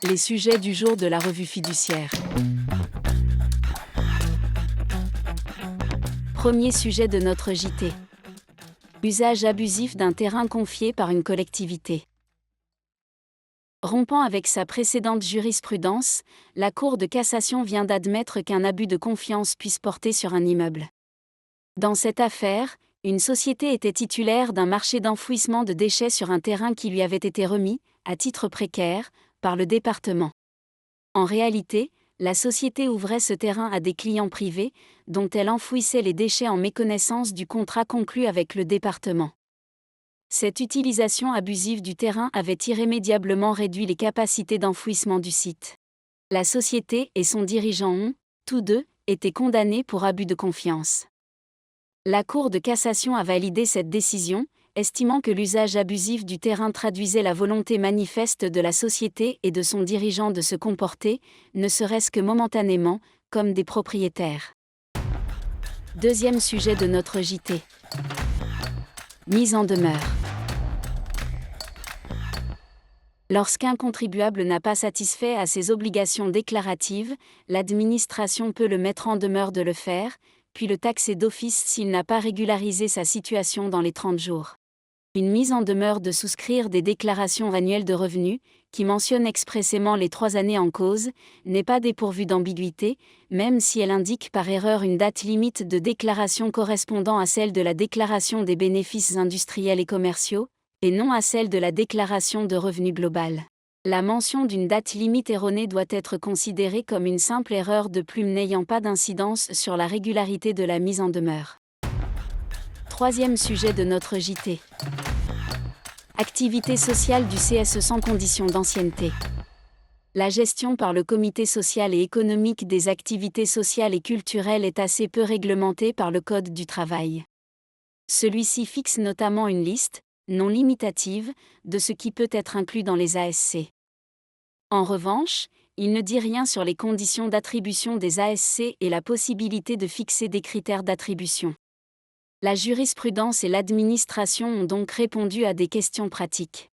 Les sujets du jour de la revue fiduciaire. Premier sujet de notre JT. Usage abusif d'un terrain confié par une collectivité. Rompant avec sa précédente jurisprudence, la Cour de cassation vient d'admettre qu'un abus de confiance puisse porter sur un immeuble. Dans cette affaire, une société était titulaire d'un marché d'enfouissement de déchets sur un terrain qui lui avait été remis, à titre précaire, par le département. En réalité, la société ouvrait ce terrain à des clients privés, dont elle enfouissait les déchets en méconnaissance du contrat conclu avec le département. Cette utilisation abusive du terrain avait irrémédiablement réduit les capacités d'enfouissement du site. La société et son dirigeant ont, tous deux, été condamnés pour abus de confiance. La Cour de cassation a validé cette décision, estimant que l'usage abusif du terrain traduisait la volonté manifeste de la société et de son dirigeant de se comporter, ne serait-ce que momentanément, comme des propriétaires. Deuxième sujet de notre JT. Mise en demeure. Lorsqu'un contribuable n'a pas satisfait à ses obligations déclaratives, l'administration peut le mettre en demeure de le faire, puis le taxer d'office s'il n'a pas régularisé sa situation dans les 30 jours. Une mise en demeure de souscrire des déclarations annuelles de revenus, qui mentionnent expressément les 3 années en cause, n'est pas dépourvue d'ambiguïté, même si elle indique par erreur une date limite de déclaration correspondant à celle de la déclaration des bénéfices industriels et commerciaux, et non à celle de la déclaration de revenus global. La mention d'une date limite erronée doit être considérée comme une simple erreur de plume n'ayant pas d'incidence sur la régularité de la mise en demeure. Troisième sujet de notre JT. Activité sociale du CSE sans condition d'ancienneté. La gestion par le Comité social et économique des activités sociales et culturelles est assez peu réglementée par le Code du travail. Celui-ci fixe notamment une liste, non limitative, de ce qui peut être inclus dans les ASC. En revanche, il ne dit rien sur les conditions d'attribution des ASC et la possibilité de fixer des critères d'attribution. La jurisprudence et l'administration ont donc répondu à des questions pratiques.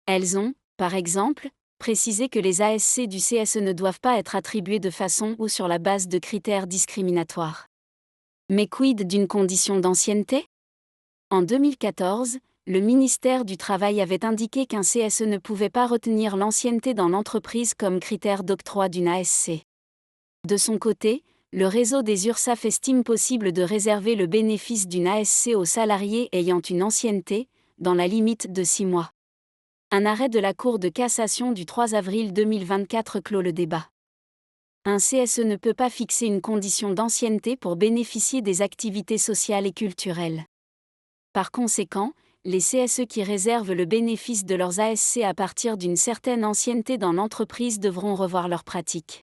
Elles ont, par exemple, précisé que les ASC du CSE ne doivent pas être attribués de façon ou sur la base de critères discriminatoires. Mais quid d'une condition d'ancienneté ? En 2014, le ministère du Travail avait indiqué qu'un CSE ne pouvait pas retenir l'ancienneté dans l'entreprise comme critère d'octroi d'une ASC. De son côté, le réseau des URSSAF estime possible de réserver le bénéfice d'une ASC aux salariés ayant une ancienneté, dans la limite de 6 mois. Un arrêt de la Cour de cassation du 3 avril 2024 clôt le débat. Un CSE ne peut pas fixer une condition d'ancienneté pour bénéficier des activités sociales et culturelles. Par conséquent, les CSE qui réservent le bénéfice de leurs ASC à partir d'une certaine ancienneté dans l'entreprise devront revoir leurs pratiques.